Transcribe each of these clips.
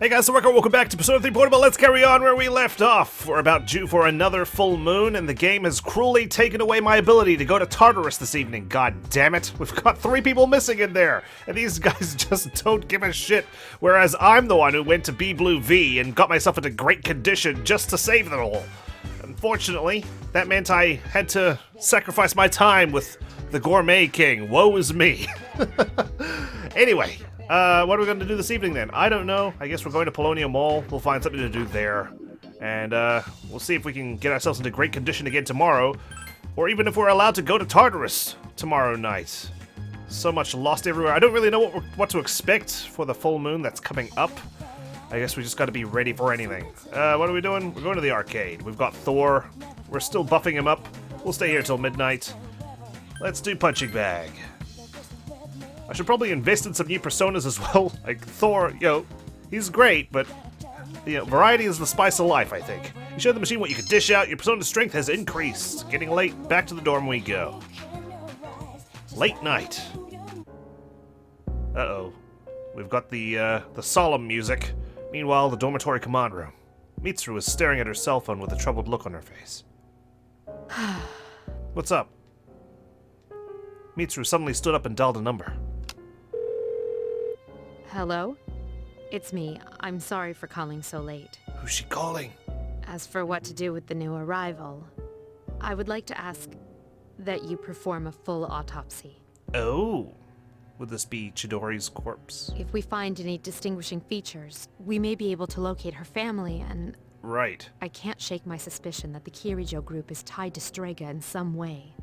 Hey guys, so welcome back to Persona 3 Portable. Let's carry on where we left off. We're about due for another full moon, and the game has cruelly taken away my ability to go to Tartarus this evening. God damn it. We've got 3 people missing in there, and these guys just don't give a shit. Whereas I'm the one who went to B Blue V and got myself into great condition just to save them all. Unfortunately, that meant I had to sacrifice my time with the Gourmet King. Woe is me. Anyway. What are we going to do this evening then? I don't know. I guess we're going to Polonia Mall. We'll find something to do there. And, we'll see if we can get ourselves into great condition again tomorrow. Or even if we're allowed to go to Tartarus tomorrow night. So much lost everywhere. I don't really know what to expect for the full moon that's coming up. I guess we just got to be ready for anything. What are we doing? We're going to the arcade. We've got Thor. We're still buffing him up. We'll stay here till midnight. Let's do Punching Bag. I should probably invest in some new personas as well. Like Thor, he's great, but variety is the spice of life, I think. You show the machine what you can dish out, your persona's strength has increased. Getting late, back to the dorm we go. Late night. Uh-oh. We've got the solemn music. Meanwhile, the dormitory command room. Mitsuru is staring at her cell phone with a troubled look on her face. What's up? Mitsuru suddenly stood up and dialed a number. Hello? It's me. I'm sorry for calling so late. Who's she calling? As for what to do with the new arrival, I would like to ask that you perform a full autopsy. Oh. Would this be Chidori's corpse? If we find any distinguishing features, we may be able to locate her family and... Right. I can't shake my suspicion that the Kirijo group is tied to Strega in some way.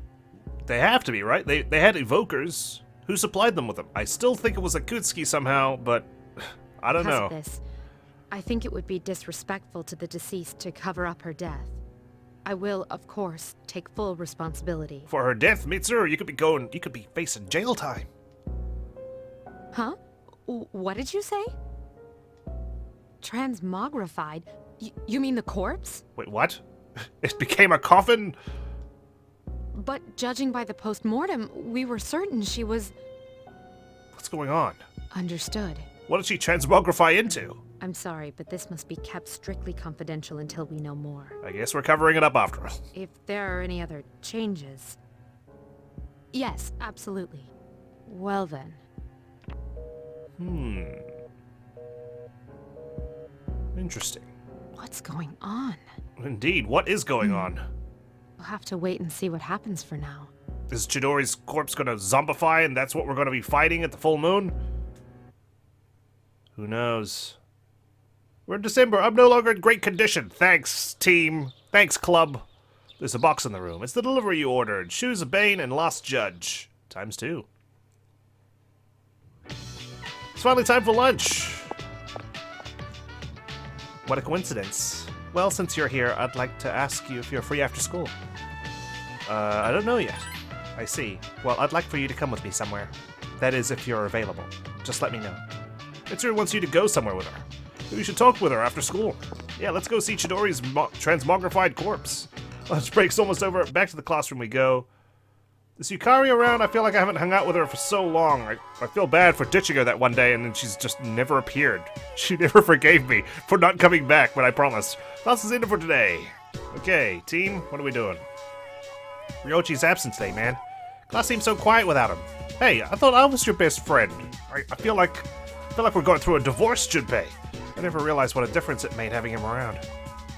They have to be, right? They had evokers. Who supplied them with them? I still think it was Akutsuki somehow, but I don't know. This, I think it would be disrespectful to the deceased to cover up her death. I will, of course, take full responsibility. For her death, Mitsuru, you could be facing jail time. Huh? What did you say? Transmogrified? You mean the corpse? Wait, what? It became a coffin? But judging by the post-mortem, we were certain she was... What's going on? Understood. What did she transmogrify into? I'm sorry, but this must be kept strictly confidential until we know more. I guess we're covering it up after all. If there are any other changes... Yes, absolutely. Well then. Interesting. What's going on? Indeed, what is going on? We'll have to wait and see what happens for now. Is Chidori's corpse gonna zombify and that's what we're gonna be fighting at the full moon? Who knows? We're in December. I'm no longer in great condition. Thanks, team. Thanks, club. There's a box in the room. It's the delivery you ordered. Shoes of Bane and Lost Judge. ×2. It's finally time for lunch. What a coincidence. Well, since you're here, I'd like to ask you if you're free after school. I don't know yet. I see. Well, I'd like for you to come with me somewhere. That is, if you're available. Just let me know. Mitsuru wants you to go somewhere with her. We should talk with her after school. Yeah, let's go see Chidori's transmogrified corpse. Lunch break's almost over. Back to the classroom we go. Is Yukari around? I feel like I haven't hung out with her for so long. I feel bad for ditching her that one day and then she's just never appeared. She never forgave me for not coming back, but I promise. Class is in for today. Okay, team, what are we doing? Ryoji's absent today, man. Class seems so quiet without him. Hey, I thought I was your best friend. I feel like we're going through a divorce, Junpei. I never realized what a difference it made having him around.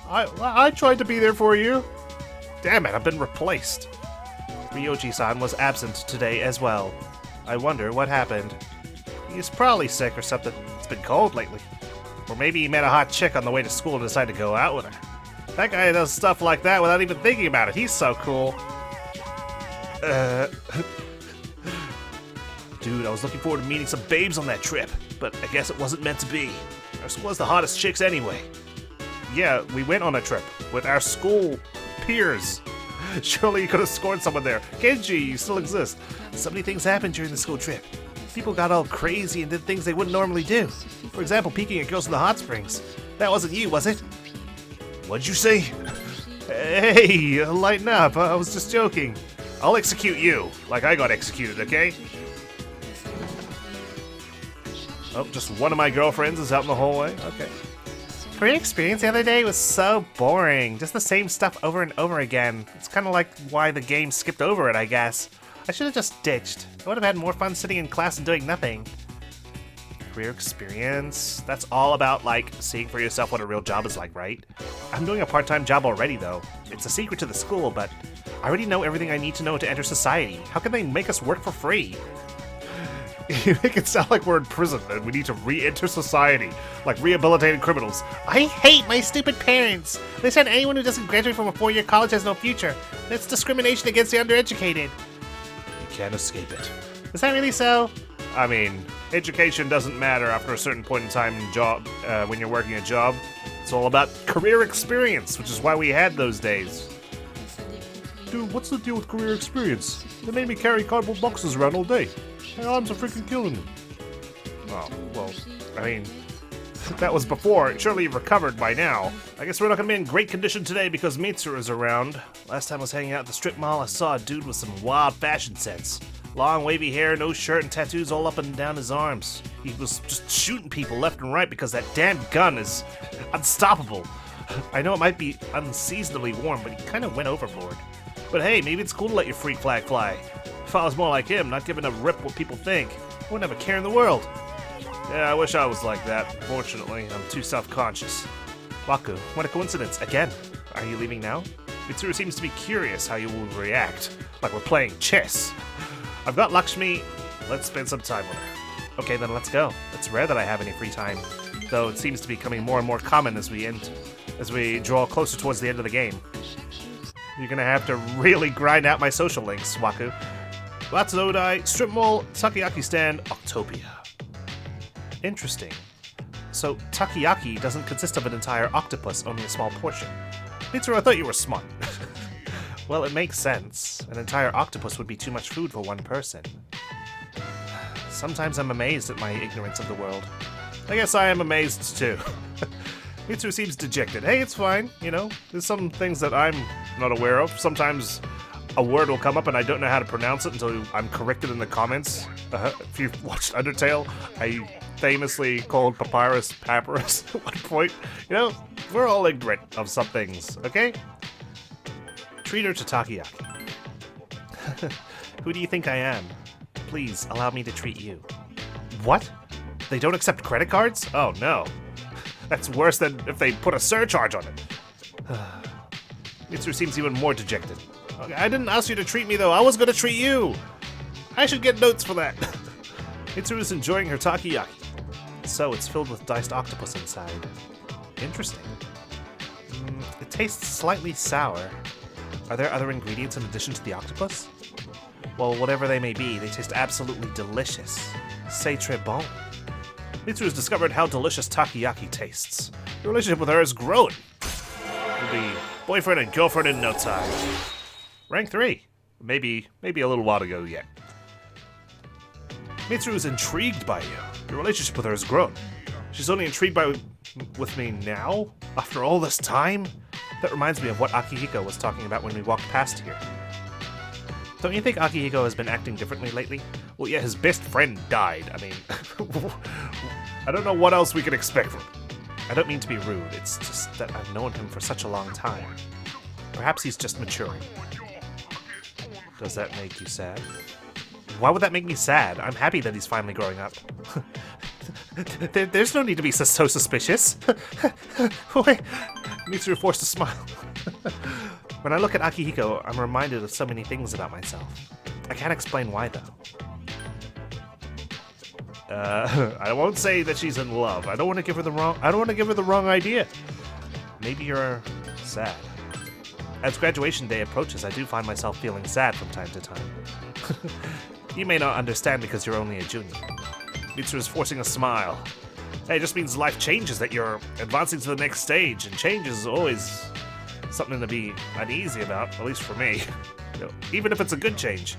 I tried to be there for you. Damn it, I've been replaced. Ryoji-san was absent today as well. I wonder what happened. He's probably sick or something. It's been cold lately. Or maybe he met a hot chick on the way to school and decided to go out with her. That guy does stuff like that without even thinking about it. He's so cool. Dude, I was looking forward to meeting some babes on that trip, but I guess it wasn't meant to be. Our school has the hottest chicks anyway. Yeah, we went on a trip with our school peers. Surely you could have scored someone there. Kenji, you still exist. So many things happened during the school trip. People got all crazy and did things they wouldn't normally do. For example, peeking at girls in the hot springs. That wasn't you, was it? What'd you say? Hey, lighten up. I was just joking. I'll execute you, like I got executed, okay? Oh, just one of my girlfriends is out in the hallway. Okay. Career experience the other day was so boring. Just the same stuff over and over again. It's kind of like why the game skipped over it, I guess. I should have just ditched. I would have had more fun sitting in class and doing nothing. Career experience? That's all about, like, seeing for yourself what a real job is like, right? I'm doing a part-time job already, though. It's a secret to the school, but I already know everything I need to know to enter society. How can they make us work for free? You make it sound like we're in prison and we need to re-enter society, like rehabilitated criminals. I hate my stupid parents. They said anyone who doesn't graduate from a 4-year college has no future. That's discrimination against the undereducated. You can't escape it. Is that really so? I mean, education doesn't matter after a certain point in time in job, when you're working a job. It's all about career experience, which is why we had those days. Dude, what's the deal with career experience? They made me carry cardboard boxes around all day. My arms are freaking killing me. Oh, well, I mean, that was before. Surely you've recovered by now. I guess we're not gonna be in great condition today because Mitsuru is around. Last time I was hanging out at the strip mall, I saw a dude with some wild fashion sense. Long wavy hair, no shirt, and tattoos all up and down his arms. He was just shooting people left and right because that damn gun is unstoppable. I know it might be unseasonably warm, but he kind of went overboard. But hey, maybe it's cool to let your freak flag fly. If I was more like him, not giving a rip what people think, I wouldn't have a care in the world. Yeah, I wish I was like that. Fortunately, I'm too self-conscious. Waku, what a coincidence. Again, are you leaving now? Mitsuru seems to be curious how you will react, like we're playing chess. I've got Lakshmi. Let's spend some time with her. Okay, then let's go. It's rare that I have any free time, though it seems to be becoming more and more common as we draw closer towards the end of the game. You're gonna have to really grind out my social links, Waku. Watsudai, Strip Mall, Takoyaki Stand, Octopia. Interesting. So, takoyaki doesn't consist of an entire octopus, only a small portion. Mitsuru, I thought you were smart. Well, it makes sense. An entire octopus would be too much food for one person. Sometimes I'm amazed at my ignorance of the world. I guess I am amazed, too. Mitsuru seems dejected. Hey, it's fine, you know. There's some things that I'm not aware of. Sometimes a word will come up and I don't know how to pronounce it until I'm corrected in the comments. If you've watched Undertale, I famously called papyrus papyrus at one point. You know, we're all ignorant of some things, okay? Treat her to takoyaki. Who do you think I am? Please, allow me to treat you. What? They don't accept credit cards? Oh, no. That's worse than if they put a surcharge on it. Mitsuru seems even more dejected. Okay, I didn't ask you to treat me, though. I was going to treat you. I should get notes for that. Mitsuru is enjoying her takoyaki. So, it's filled with diced octopus inside. Interesting. It tastes slightly sour. Are there other ingredients in addition to the octopus? Well, whatever they may be, they taste absolutely delicious. C'est très bon. Mitsuru has discovered how delicious takoyaki tastes. Your relationship with her has grown. You'll be boyfriend and girlfriend in no time. Rank 3. Maybe a little while to go yet. Mitsuru is intrigued by you. Your relationship with her has grown. She's only intrigued with me now? After all this time? That reminds me of what Akihiko was talking about when we walked past here. Don't you think Akihiko has been acting differently lately? Well, yeah, his best friend died. I mean, I don't know what else we could expect from him. I don't mean to be rude, it's just that I've known him for such a long time. Perhaps he's just maturing. Does that make you sad? Why would that make me sad? I'm happy that he's finally growing up. There's no need to be so suspicious. Wait, Mitsuru forced a smile. When I look at Akihiko, I'm reminded of so many things about myself. I can't explain why, though. I won't say that she's in love. I don't want to give her the wrong idea. Maybe you're sad. As graduation day approaches, I do find myself feeling sad from time to time. You may not understand because you're only a junior. Mitsuru is forcing a smile. Hey, it just means life changes, that you're advancing to the next stage, and change is always something to be uneasy about, at least for me. You know, even if it's a good change.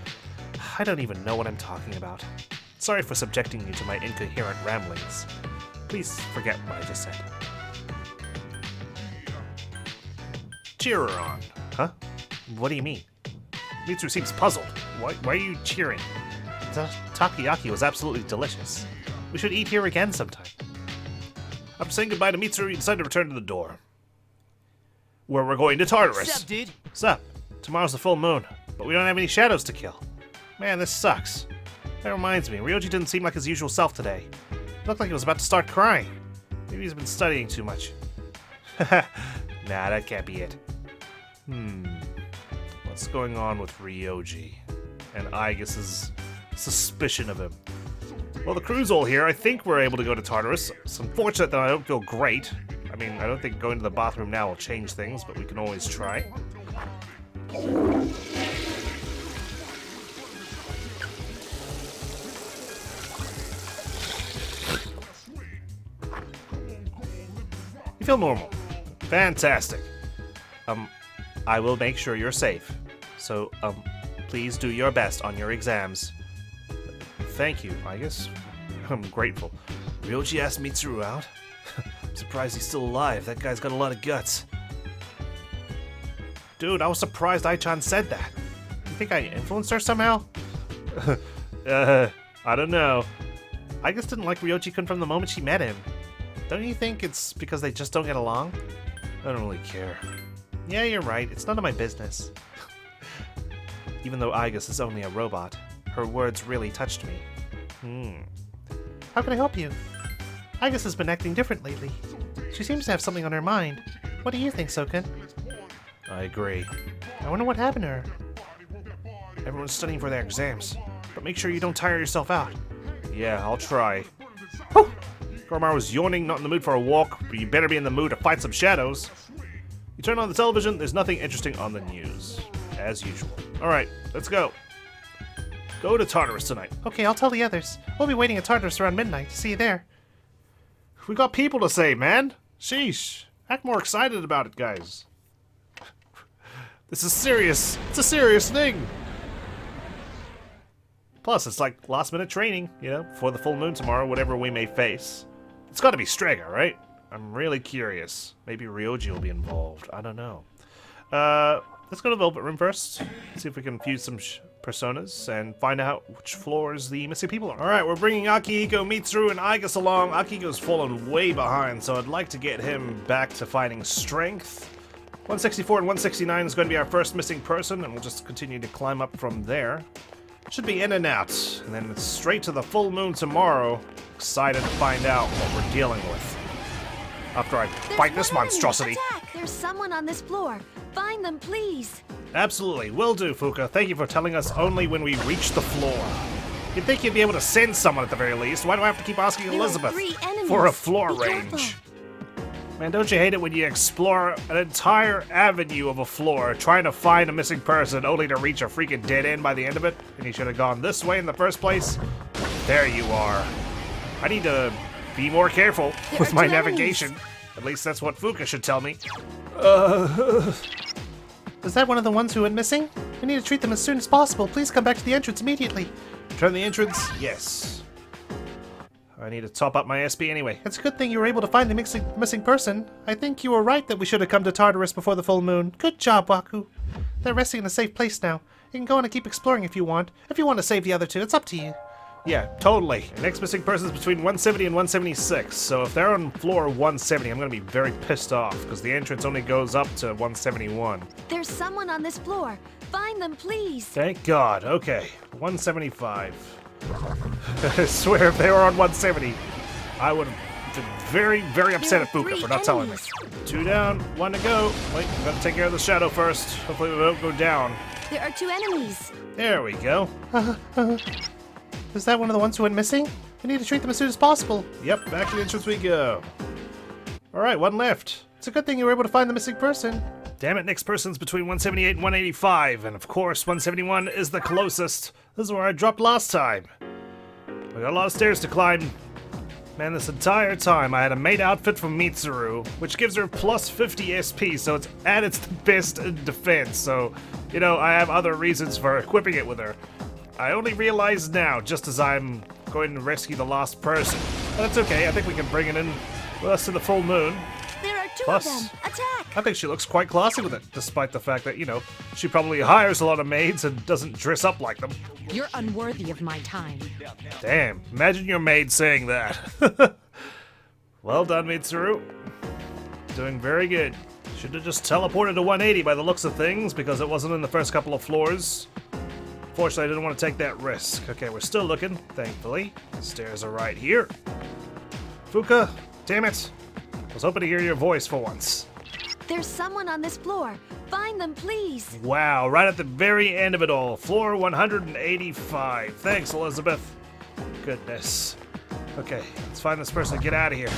I don't even know what I'm talking about. Sorry for subjecting you to my incoherent ramblings. Please forget what I just said. Cheer her on. Huh? What do you mean? Mitsuru seems puzzled. Why are you cheering? The takoyaki was absolutely delicious. We should eat here again sometime. After saying goodbye to Mitsuru, you decide to return to the door. Where we're going to Tartarus. Sup, dude? Sup? Tomorrow's the full moon, but we don't have any shadows to kill. Man, this sucks. That reminds me, Ryoji didn't seem like his usual self today. He looked like he was about to start crying. Maybe he's been studying too much. Nah, that can't be it. What's going on with Ryoji? And Aigis' suspicion of him. Well, the crew's all here. I think we're able to go to Tartarus. It's unfortunate that I don't feel great. I mean, I don't think going to the bathroom now will change things, but we can always try. You feel normal. Fantastic. I will make sure you're safe. So, please do your best on your exams. Thank you, I guess. I'm grateful. Ryoji asked Mitsuru out? I'm surprised he's still alive. That guy's got a lot of guts. Dude, I was surprised Ai-chan said that. You think I influenced her somehow? I don't know. I just didn't like Ryoji-kun from the moment she met him. Don't you think it's because they just don't get along? I don't really care. Yeah, you're right. It's none of my business. Even though Aigis is only a robot, her words really touched me. How can I help you? Aigis has been acting different lately. She seems to have something on her mind. What do you think, Soken? I agree. I wonder what happened to her. Everyone's studying for their exams, but make sure you don't tire yourself out. Yeah, I'll try. Whew! Gormar was yawning, not in the mood for a walk, but you better be in the mood to fight some shadows. You turn on the television, there's nothing interesting on the news. As usual. Alright, let's go. Go to Tartarus tonight. Okay, I'll tell the others. We'll be waiting at Tartarus around midnight. See you there. We got people to save, man. Sheesh. Act more excited about it, guys. This is serious. It's a serious thing. Plus, it's like last-minute training, you know, for the full moon tomorrow, whatever we may face. It's got to be Strega, right? I'm really curious. Maybe Ryoji will be involved. I don't know. Let's go to the Velvet Room first. See if we can fuse some personas and find out which floors the missing people are. Alright, we're bringing Akihiko, Mitsuru, and Aigis along. Akihiko's fallen way behind, so I'd like to get him back to finding strength. 164 and 169 is going to be our first missing person, and we'll just continue to climb up from there. Should be in and out, and then it's straight to the full moon tomorrow. Excited to find out what we're dealing with. After I fight this monstrosity. Attack! There's someone on this floor. Find them, please. Absolutely, will do, Fuka. Thank you for telling us only when we reach the floor. You'd think you'd be able to send someone at the very least. Why do I have to keep asking Elizabeth for a floor range? Man, don't you hate it when you explore an entire avenue of a floor trying to find a missing person only to reach a freaking dead end by the end of it? And you should have gone this way in the first place? There you are. I need to be more careful with my navigation. At least that's what Fuka should tell me. Is that one of the ones who went missing? We need to treat them as soon as possible. Please come back to the entrance immediately. Turn the entrance? Yes. I need to top up my SP anyway. It's a good thing you were able to find the missing person. I think you were right that we should have come to Tartarus before the full moon. Good job, Waku. They're resting in a safe place now. You can go on and keep exploring if you want. If you want to save the other two, it's up to you. Yeah, totally. The next missing person is between 170 and 176, so if they're on floor 170, I'm going to be very pissed off, because the entrance only goes up to 171. There's someone on this floor. Find them, please. Thank God. Okay, 175. I swear, if they were on 170, I would have been very, very upset at Fuka for not telling me. 2 down, 1 to go. Wait, we've got to take care of the shadow first. Hopefully we don't go down. There are 2 enemies. There we go. Is that one of the ones who went missing? We need to treat them as soon as possible. Yep, back to the entrance we go. Alright, 1 left. It's a good thing you were able to find the missing person. Damn it, next person's between 178 and 185, and of course 171 is the closest. This is where I dropped last time. We got a lot of stairs to climb. Man, this entire time I had a maid outfit from Mitsuru, which gives her plus 50 SP, so it's at its best in defense, so, you know, I have other reasons for equipping it with her. I only realize now, just as I'm going to rescue the lost person. But that's okay, I think we can bring it in with us to the full moon. There are 2 Plus, of them. Attack! I think she looks quite classy with it, despite the fact that, you know, she probably hires a lot of maids and doesn't dress up like them. You're unworthy of my time. Damn, imagine your maid saying that. Well done, Mitsuru. Doing very good. Should have just teleported to 180 by the looks of things, because it wasn't in the first couple of floors. Fortunately, I didn't want to take that risk. Okay, we're still looking, thankfully. The stairs are right here. Fuka, damn it. I was hoping to hear your voice for once. There's someone on this floor. Find them, please. Wow, right at the very end of it all. Floor 185. Thanks, Elizabeth. Goodness. Okay, let's find this person and get out of here.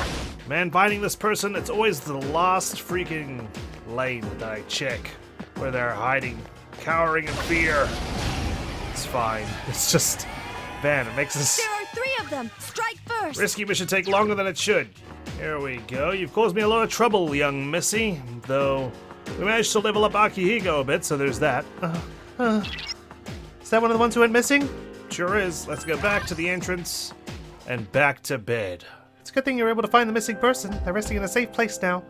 Man, finding this person, it's always the last freaking lane that I check. Where they're hiding, cowering in fear. It's fine. It's just... Man, it makes us... There are 3 of them. Strike first. Risky mission take longer than it should. Here we go. You've caused me a lot of trouble, young missy. Though, we managed to level up Akihiko a bit, so there's that. Is that one of the ones who went missing? Sure is. Let's go back to the entrance and back to bed. It's a good thing you were able to find the missing person. They're resting in a safe place now.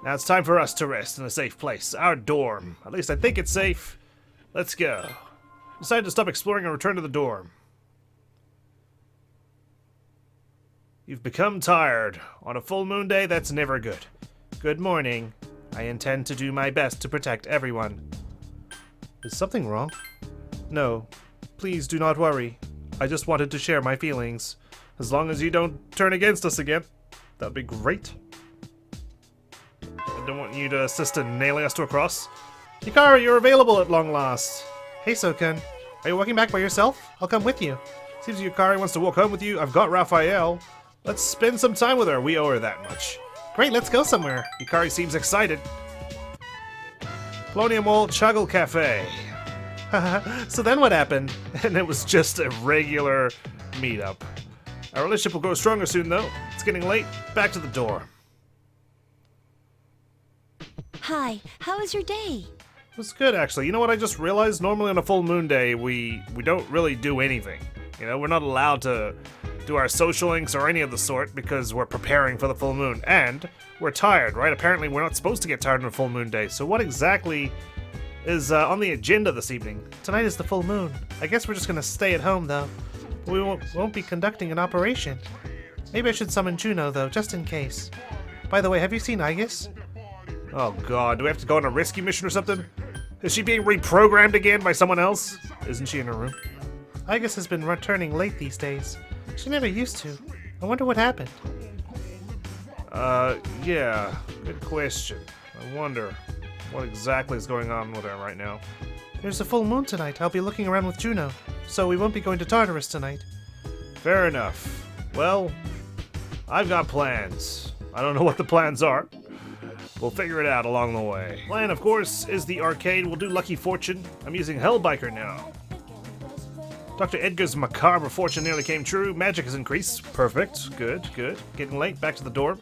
Now it's time for us to rest in a safe place. Our dorm. At least I think it's safe. Let's go. Decided to stop exploring and return to the dorm. You've become tired. On a full moon day, that's never good. Good morning. I intend to do my best to protect everyone. Is something wrong? No, please do not worry. I just wanted to share my feelings. As long as you don't turn against us again, that'd be great. I don't want you to assist in nailing us to a cross. Hikaru, you're available at long last. Hey, So-kun. Are you walking back by yourself? I'll come with you. Seems Hikari wants to walk home with you. I've got Raphael. Let's spend some time with her. We owe her that much. Great, let's go somewhere. Hikari seems excited. Colonial Mall Chuggle Cafe. So then what happened? And it was just a regular meetup. Our relationship will grow stronger soon, though. It's getting late. Back to the door. Hi, how was your day? It was good, actually. You know what I just realized? Normally on a full moon day, we don't really do anything. You know, we're not allowed to do our social links or any of the sort because we're preparing for the full moon. And we're tired, right? Apparently we're not supposed to get tired on a full moon day. So what exactly is on the agenda this evening? Tonight is the full moon. I guess we're just gonna stay at home, though. We won't be conducting an operation. Maybe I should summon Juno, though, just in case. By the way, have you seen Aegis? Oh god, do we have to go on a rescue mission or something? Is she being reprogrammed again by someone else? Isn't she in her room? Aegis has been returning late these days. She never used to. I wonder what happened. Yeah, good question. I wonder what exactly is going on with her right now. There's a full moon tonight. I'll be looking around with Juno, so we won't be going to Tartarus tonight. Fair enough. Well, I've got plans. I don't know what the plans are. We'll figure it out along the way. Plan, of course, is the arcade. We'll do Lucky Fortune. I'm using Hellbiker now. Dr. Edgar's macabre fortune nearly came true. Magic has increased. Perfect. Good, good. Getting late. Back to the door.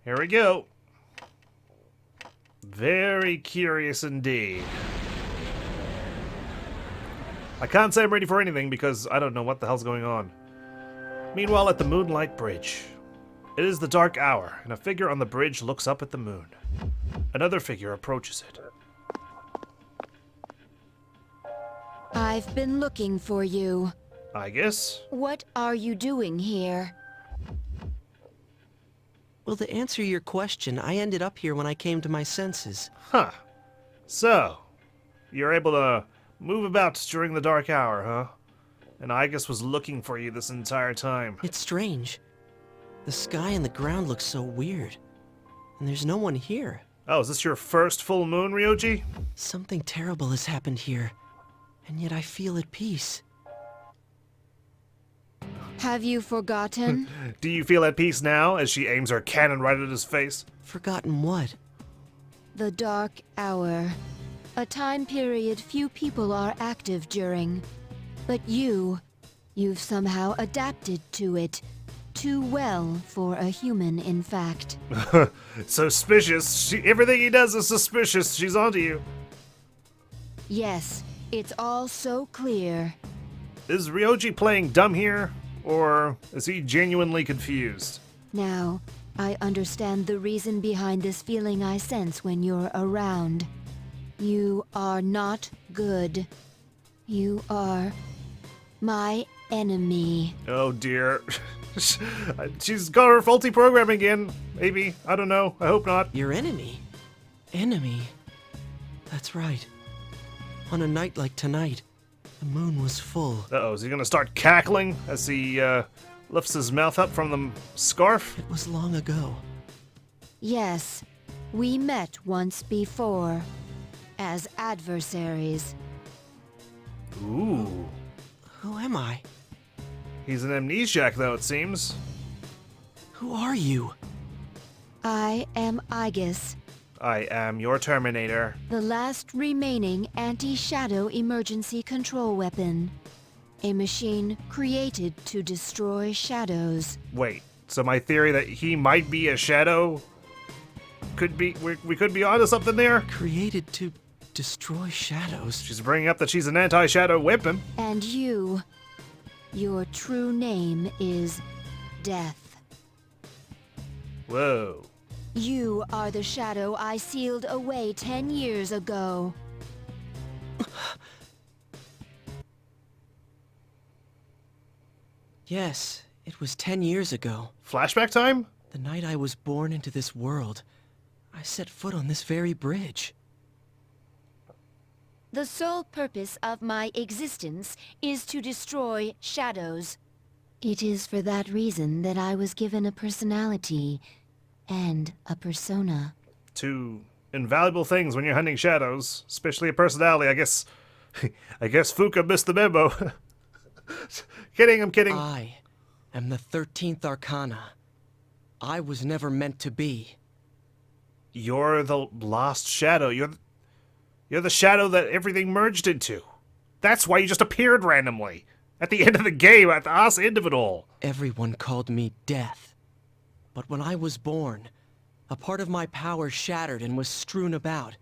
Here we go. Very curious indeed. I can't say I'm ready for anything because I don't know what the hell's going on. Meanwhile, at the Moonlight Bridge. It is the dark hour, and a figure on the bridge looks up at the moon. Another figure approaches it. I've been looking for you. I guess. What are you doing here? Well, to answer your question, I ended up here when I came to my senses. Huh. So, you're able to move about during the dark hour, huh? And Igus was looking for you this entire time. It's strange. The sky and the ground look so weird. And there's no one here. Oh, is this your first full moon, Ryoji? Something terrible has happened here. And yet I feel at peace. Have you forgotten? Do you feel at peace now as she aims her cannon right at his face? Forgotten what? The dark hour. A time period few people are active during. But you've somehow adapted to it. Too well for a human, in fact. Suspicious. Everything he does is suspicious. She's onto you. Yes, it's all so clear. Is Ryoji playing dumb here? Or is he genuinely confused? Now, I understand the reason behind this feeling I sense when you're around. You are not good. You are my enemy. Oh dear. She's got her faulty programming again. Maybe. I don't know. I hope not. Your enemy? Enemy? That's right. On a night like tonight, the moon was full. Uh-oh, is he gonna start cackling as he lifts his mouth up from the scarf? It was long ago. Yes, we met once before. As adversaries. Ooh. Who am I? He's an amnesiac, though, it seems. Who are you? I am Aegis, I am your Terminator. the last remaining anti-shadow emergency control weapon. A machine created to destroy shadows. Wait, so my theory that he might be a shadow could be... We could be onto something there? Created to destroy shadows. She's bringing up that she's an anti-shadow weapon. And you, your true name is Death. Whoa. You are the shadow I sealed away 10 years ago. Yes, it was 10 years ago. Flashback time? The night I was born into this world, I set foot on this very bridge. The sole purpose of my existence is to destroy shadows. It is for that reason that I was given a personality and a persona. Two invaluable things when you're hunting shadows, especially a personality. I guess Fuka missed the memo. Kidding, I'm kidding. I am the 13th Arcana. I was never meant to be. You're the lost shadow. You're the shadow that everything merged into. That's why you just appeared randomly at the end of the game, at the ass end of it all. Everyone called me Death. But when I was born, a part of my power shattered and was strewn about.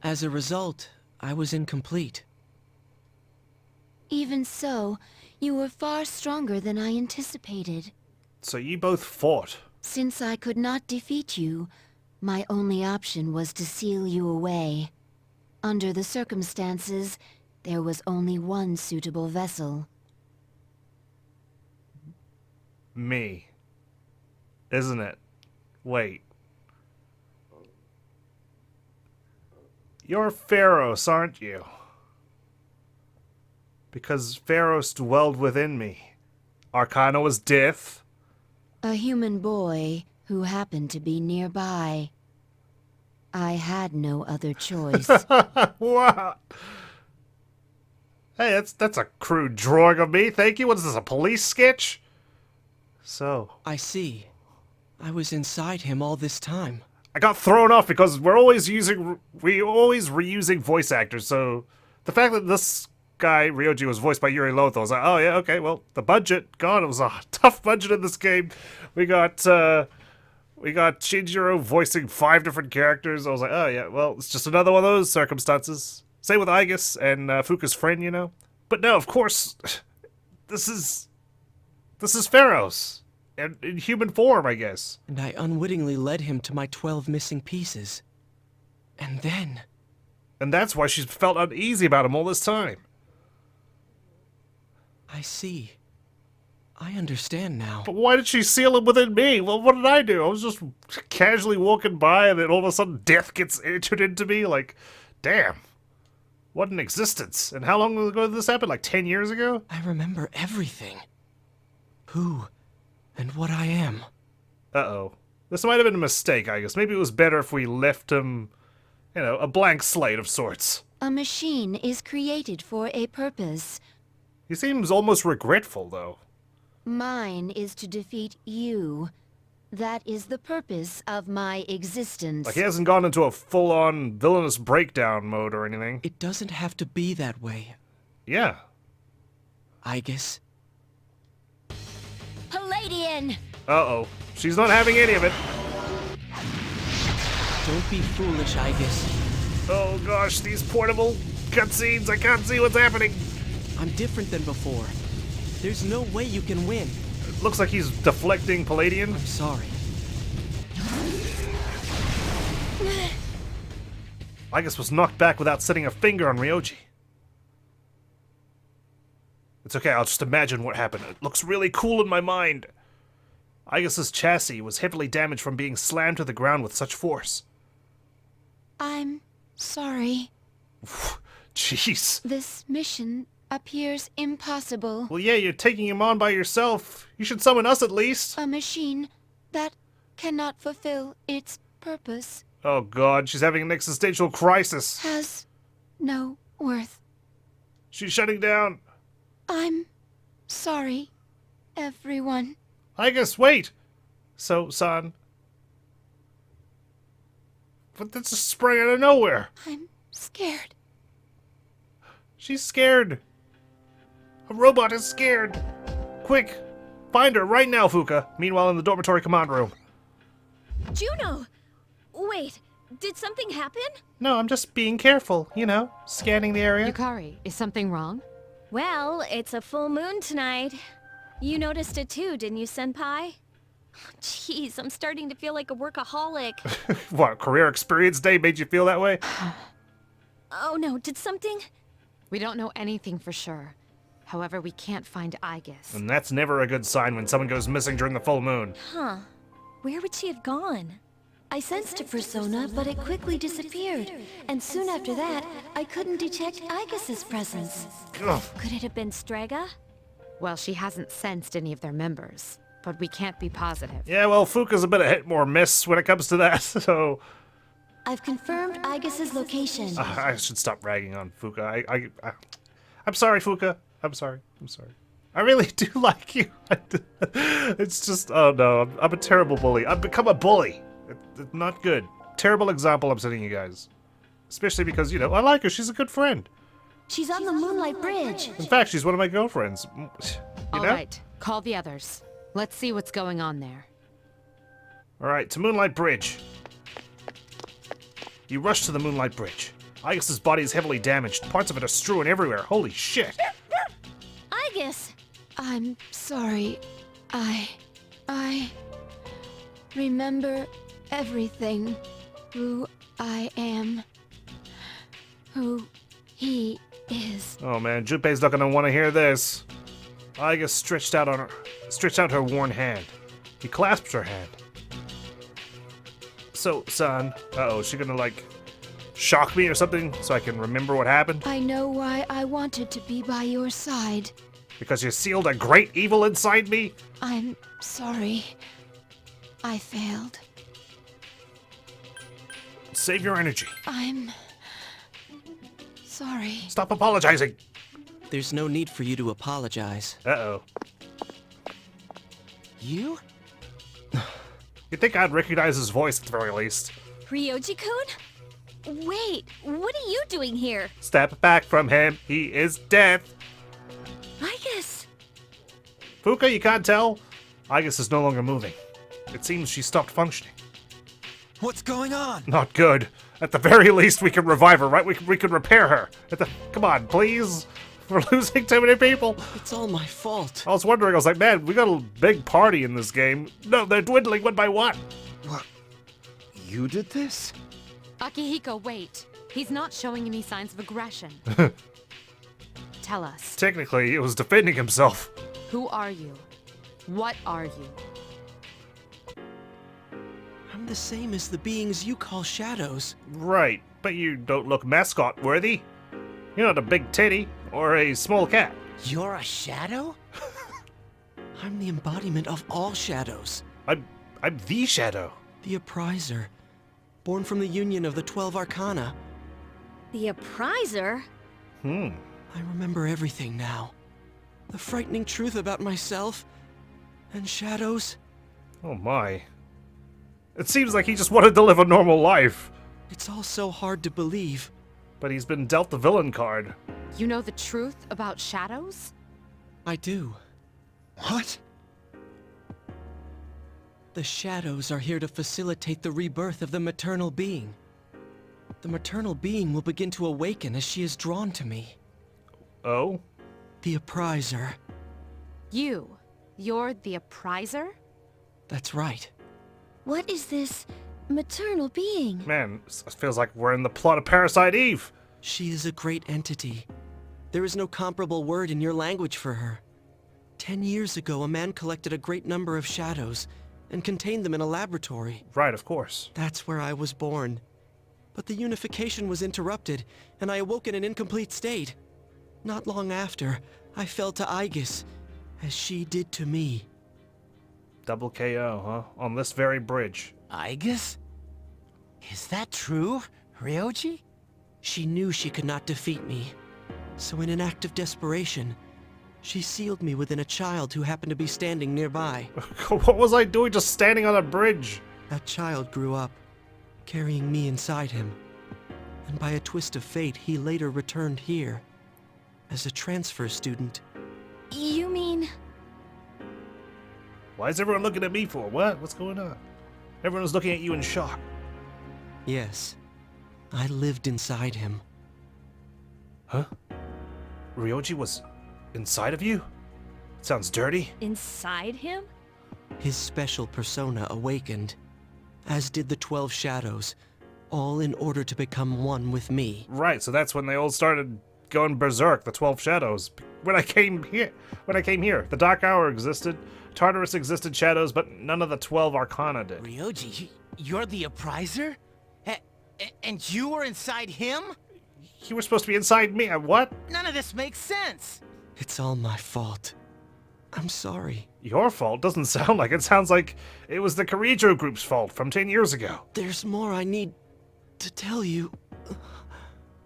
As a result, I was incomplete. Even so, you were far stronger than I anticipated. So you both fought. Since I could not defeat you, my only option was to seal you away. Under the circumstances, there was only one suitable vessel. Me. Isn't it? Wait. You're Pharos, aren't you? Because Pharos dwelled within me. Arcana was death. A human boy who happened to be nearby. I had no other choice. What? Hey, that's a crude drawing of me. Thank you. What is this, a police sketch? So, I see. I was inside him all this time. I got thrown off because we're always reusing voice actors. So, the fact that this guy Ryoji was voiced by Yuri Lothar, I was like, oh yeah, okay, well, the budget, God, it was a tough budget in this game. We got Shinjiro voicing 5 different characters. I was like, oh yeah, well, it's just another one of those circumstances. Same with Aegis and Fuka's friend, you know. But no, of course, this is Pharos in human form, I guess. And I unwittingly led him to my 12 missing pieces. And that's why she's felt uneasy about him all this time. I see. I understand now. But why did she seal him within me? Well, what did I do? I was just casually walking by, and then all of a sudden death gets entered into me. Like, damn. What an existence. And how long ago did this happen? Like 10 years ago? I remember everything. Who and what I am. Uh-oh. This might have been a mistake, I guess. Maybe it was better if we left him, you know, a blank slate of sorts. A machine is created for a purpose. He seems almost regretful, though. Mine is to defeat you. That is the purpose of my existence. Like, he hasn't gone into a full-on villainous breakdown mode or anything. It doesn't have to be that way. Yeah. Aegis. Palladian! Uh-oh. She's not having any of it. Don't be foolish, Aegis. Oh gosh, these portable cutscenes, I can't see what's happening. I'm different than before. There's no way you can win. It looks like he's deflecting Palladian. I'm sorry. Igus was knocked back without setting a finger on Ryoji. It's okay, I'll just imagine what happened. It looks really cool in my mind. Igus's chassis was heavily damaged from being slammed to the ground with such force. I'm sorry. Jeez. This mission appears impossible. Well, yeah, you're taking him on by yourself. You should summon us at least. A machine that cannot fulfill its purpose Oh god, she's having an existential crisis. has no worth. She's shutting down. I'm sorry, everyone. Igus, wait! So, son. But this just sprang out of nowhere. I'm scared. She's scared. A robot is scared. Quick, find her right now, Fuka. Meanwhile, in the dormitory command room. Juno! Wait, did something happen? No, I'm just being careful, you know, scanning the area. Yukari, is something wrong? Well, it's a full moon tonight. You noticed it too, didn't you, Senpai? Jeez, I'm starting to feel like a workaholic. What, career experience day made you feel that way? Oh no, did something? We don't know anything for sure. However, we can't find Igus. And that's never a good sign when someone goes missing during the full moon. Huh. Where would she have gone? I sensed a persona, but it quickly disappeared. And soon after that, I couldn't detect Igus's presence. Ugh. Could it have been Strega? Well, she hasn't sensed any of their members, but we can't be positive. Yeah, well, Fuka's a bit of hit or miss when it comes to that, so... I've confirmed Igus's location. I should stop ragging on Fuka. I'm sorry, Fuka. I'm sorry. I really do like you. It's just, oh no, I'm a terrible bully. I've become a bully. It's not good. Terrible example I'm setting you guys. Especially because, you know, I like her. She's a good friend. She's on the Moonlight Bridge. In fact, she's one of my girlfriends. You All know? right, call the others. Let's see what's going on there. All right, to Moonlight Bridge. You rush to the Moonlight Bridge. Igus's body is heavily damaged. Parts of it are strewn everywhere. Holy shit. Igus! I'm sorry. I remember everything. Who I am. Who he is. Oh man, Junpei's not gonna want to hear this. Igus stretched out her worn hand. He clasped her hand. So, son, is she gonna like shock me or something so I can remember what happened? I know why I wanted to be by your side. Because you sealed a great evil inside me? I'm sorry. I failed. Save your energy. I'm sorry. Stop apologizing. There's no need for you to apologize. Uh-oh. You? You'd think I'd recognize his voice at the very least. Ryoji-kun? Wait, what are you doing here? Step back from him. He is death. Igus! Fuka, you can't tell? Igus is no longer moving. It seems she stopped functioning. What's going on? Not good. At the very least, we can revive her, right? We can repair her. Come on, please. We're losing too many people. It's all my fault. I was wondering, I was like, man, we got a big party in this game. No, they're dwindling one by one. What? You did this? Akihiko, wait. He's not showing any signs of aggression. Tell us, Technically, it was defending himself. who are you? What are you? I'm the same as the beings you call shadows. Right, but you don't look mascot-worthy. You're not a big teddy or a small cat. You're a shadow? I'm the embodiment of all shadows. I'm the Shadow. The Appriser, born from the union of the 12 Arcana. The Appriser? I remember everything now. The frightening truth about myself and shadows. Oh my. It seems like he just wanted to live a normal life. It's all so hard to believe. But he's been dealt the villain card. You know the truth about shadows? I do. What? The shadows are here to facilitate the rebirth of the maternal being. The maternal being will begin to awaken as she is drawn to me. Oh? The Appriser. You're the Appriser? That's right. What is this maternal being. Man, it feels like we're in the plot of Parasite Eve. She is a great entity. There is no comparable word in your language for her. 10 years ago, a man collected a great number of shadows and contained them in a laboratory. Right, of course. That's where I was born. But the unification was interrupted, and I awoke in an incomplete state. Not long after, I fell to Aegis, as she did to me. Double KO, huh? On this very bridge. Aegis? Is that true, Ryoji? She knew she could not defeat me. So in an act of desperation, she sealed me within a child who happened to be standing nearby. What was I doing just standing on a bridge? That child grew up, carrying me inside him. And by a twist of fate, he later returned here as a transfer student. You mean... Why is everyone looking at me for? What? What's going on? Everyone's looking at you in shock. Yes, I lived inside him. Huh? Ryoji was inside of you? Sounds dirty. inside him? His special persona awakened, as did the 12 shadows, all in order to become one with me. Right, so that's when they all started going berserk, the 12 shadows. When I came here, the Dark Hour existed, Tartarus existed, shadows, but none of the 12 Arcana did. Ryoji, you're the appriser? And you were inside him? You were supposed to be inside me. What? None of this makes sense. It's all my fault. I'm sorry. Your fault? Doesn't sound like it. Sounds like it was the Kirijo group's fault from 10 years ago. There's more I need to tell you.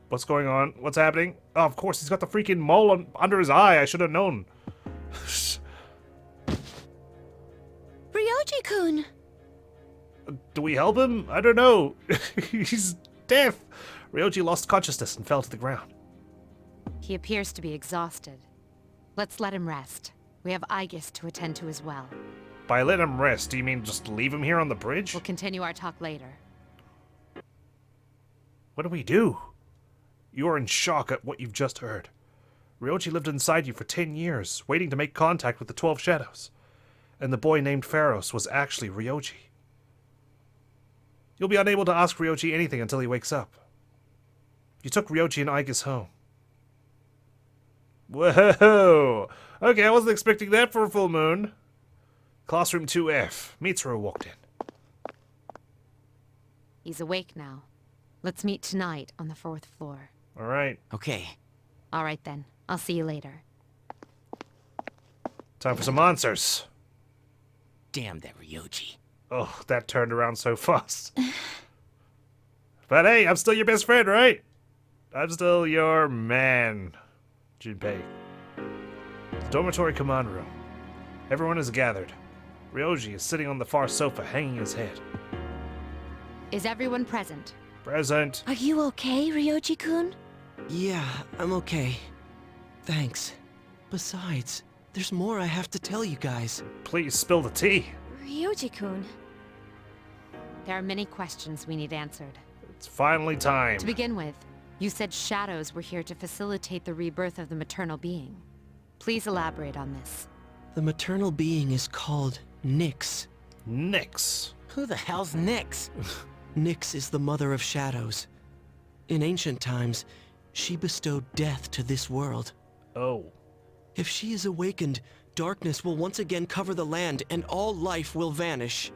What's going on? What's happening? Oh, of course, he's got the freaking mole under his eye. I should have known. Ryoji-kun! Do we help him? I don't know. He's deaf. Ryoji lost consciousness and fell to the ground. He appears to be exhausted. Let's let him rest. We have Aegis to attend to as well. By let him rest, do you mean just leave him here on the bridge? We'll continue our talk later. What do we do? You are in shock at what you've just heard. Ryoji lived inside you for 10 years, waiting to make contact with the 12 shadows. And the boy named Pharos was actually Ryoji. You'll be unable to ask Ryoji anything until he wakes up. You took Ryoji and Aegis home. Whoa! Okay, I wasn't expecting that for a full moon. Classroom 2F. Mitsuru walked in. He's awake now. Let's meet tonight on the 4th floor. Alright, Okay. All right then. I'll see you later. time for some answers. Damn that Ryoji. Oh, that turned around so fast. But hey, I'm still your best friend, right? I'm still your man, Junpei. The dormitory command room. Everyone is gathered. Ryoji is sitting on the far sofa, hanging his head. Is everyone present? Present. Are you okay, Ryoji-kun? Yeah, I'm okay. Thanks. Besides, there's more I have to tell you guys. Please spill the tea. Ryoji-kun. There are many questions we need answered. It's finally time. To begin with, you said shadows were here to facilitate the rebirth of the maternal being. Please elaborate on this. The maternal being is called Nyx. Nyx. Who the hell's Nyx? Nyx is the mother of shadows. In ancient times, she bestowed death to this world. Oh. If she is awakened, darkness will once again cover the land and all life will vanish.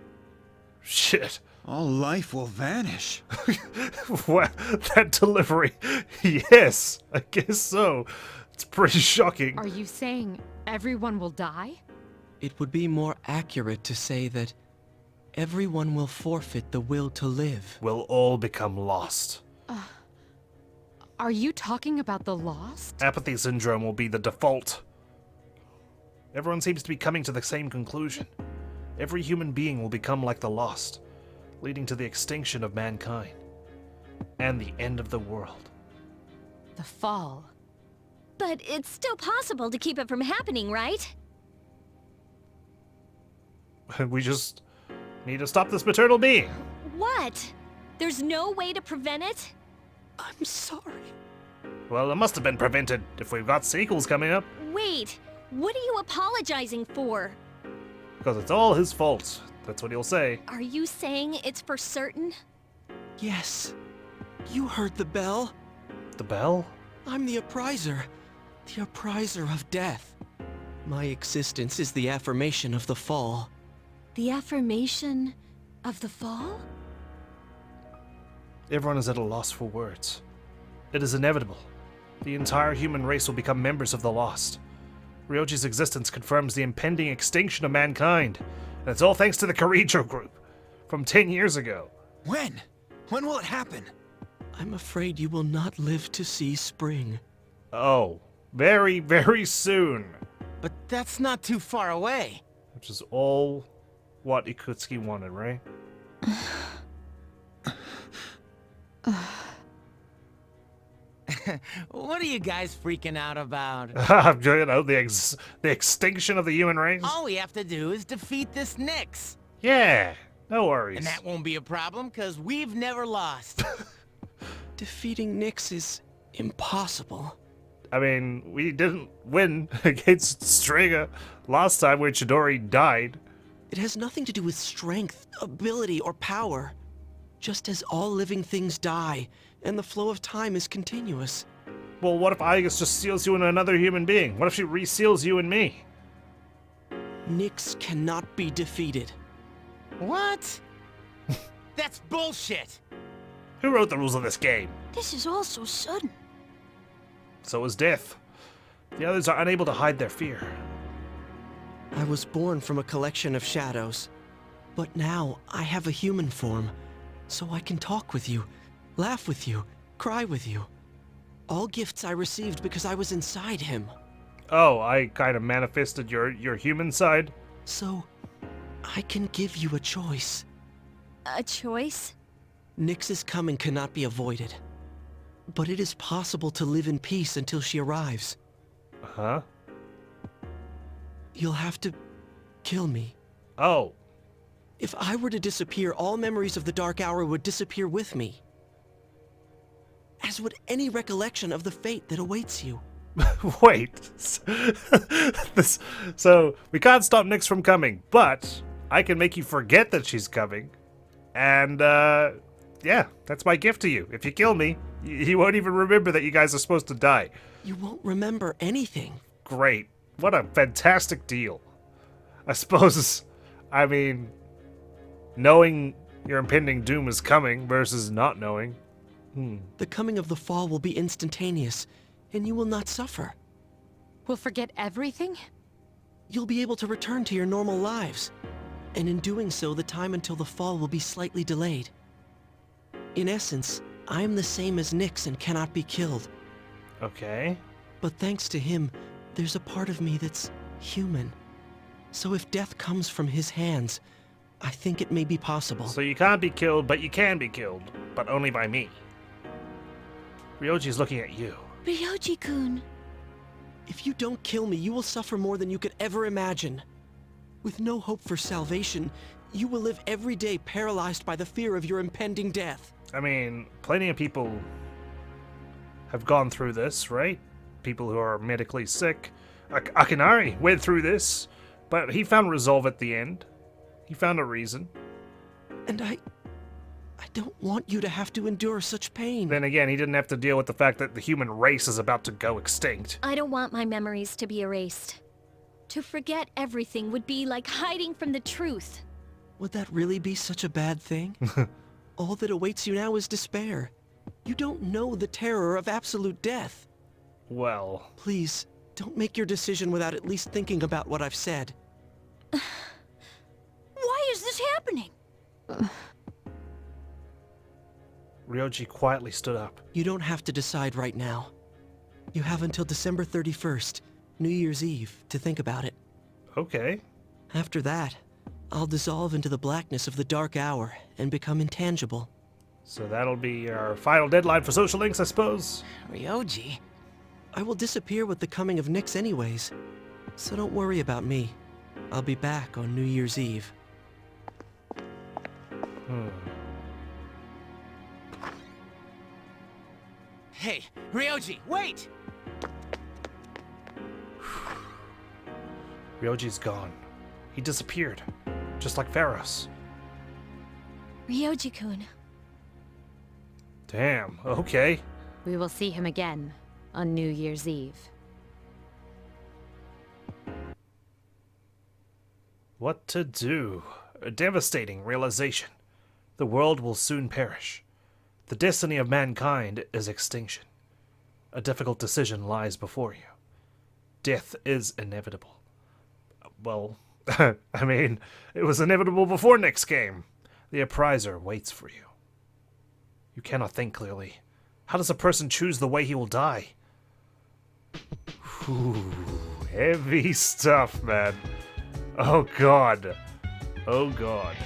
Shit. All life will vanish. What? That delivery. Yes, I guess so. It's pretty shocking. Are you saying everyone will die? It would be more accurate to say that everyone will forfeit the will to live. We'll all become lost. Are you talking about the lost? Apathy syndrome will be the default. Everyone seems to be coming to the same conclusion. Every human being will become like the lost, leading to the extinction of mankind and the end of the world. The fall. But it's still possible to keep it from happening, right? We just need to stop this maternal being. What? There's no way to prevent it? I'm sorry. Well, it must have been prevented if we've got sequels coming up. Wait, what are you apologizing for? Because it's all his fault. That's what he'll say. Are you saying it's for certain? Yes. You heard the bell. The bell? I'm the appriser of death. My existence is the affirmation of the fall. The affirmation of the fall? Everyone is at a loss for words. It is inevitable. The entire human race will become members of the lost. Ryoji's existence confirms the impending extinction of mankind. And it's all thanks to the Kirijo group from 10 years ago. When? When will it happen? I'm afraid you will not live to see spring. Oh, very, very soon. But that's not too far away. Which is all what Ikutsuki wanted, right? What are you guys freaking out about? You know, the extinction of the human race? All we have to do is defeat this Nyx. Yeah, no worries. And that won't be a problem, because we've never lost. Defeating Nyx is impossible. I mean, we didn't win against Striga last time when Chidori died. It has nothing to do with strength, ability, or power. Just as all living things die, and the flow of time is continuous. Well, what if Aigis just seals you in another human being? What if she reseals you and me? Nyx cannot be defeated. What? That's bullshit! Who wrote the rules of this game? This is all so sudden. So is death. The others are unable to hide their fear. I was born from a collection of shadows, but now I have a human form, so I can talk with you, laugh with you, cry with you. All gifts I received because I was inside him. Oh, I kind of manifested your human side? So, I can give you a choice. A choice? Nyx's coming cannot be avoided. But it is possible to live in peace until she arrives. Huh? You'll have to kill me. Oh. If I were to disappear, all memories of the Dark Hour would disappear with me. As would any recollection of the fate that awaits you. Wait. So, we can't stop Nyx from coming, but I can make you forget that she's coming. And, yeah, that's my gift to you. If you kill me, you won't even remember that you guys are supposed to die. You won't remember anything. Great. What a fantastic deal. I suppose, I mean, knowing your impending doom is coming versus not knowing. The coming of the fall will be instantaneous, and you will not suffer. We'll forget everything? You'll be able to return to your normal lives. And in doing so, the time until the fall will be slightly delayed. In essence, I am the same as Nyx and cannot be killed. Okay. But thanks to him, there's a part of me that's human. So if death comes from his hands, I think it may be possible. So you can't be killed, but you can be killed. But only by me. Ryoji's looking at you. Ryoji-kun. If you don't kill me, you will suffer more than you could ever imagine. With no hope for salvation, you will live every day paralyzed by the fear of your impending death. I mean, plenty of people have gone through this, right? People who are medically sick. Akinari went through this, but he found resolve at the end. He found a reason. And I don't want you to have to endure such pain. Then again, he didn't have to deal with the fact that the human race is about to go extinct. I don't want my memories to be erased. To forget everything would be like hiding from the truth. Would that really be such a bad thing? All that awaits you now is despair. You don't know the terror of absolute death. Well... Please, don't make your decision without at least thinking about what I've said. Why is this happening? Ryoji quietly stood up. You don't have to decide right now. You have until December 31st, New Year's Eve, to think about it. Okay. After that, I'll dissolve into the blackness of the dark hour and become intangible. So that'll be our final deadline for social links, I suppose? Ryoji? I will disappear with the coming of Nyx anyways, so don't worry about me. I'll be back on New Year's Eve. Hey, Ryoji, wait! Ryoji's gone. He disappeared. just like Pharaoh's. Ryoji-kun. Damn, okay. We will see him again on New Year's Eve. What to do? A devastating realization. The world will soon perish. The destiny of mankind is extinction. A difficult decision lies before you. Death is inevitable. Well, I mean, it was inevitable before next game. The appraiser waits for you. You cannot think clearly. How does a person choose the way he will die? Whew, heavy stuff, man. Oh god. Oh god.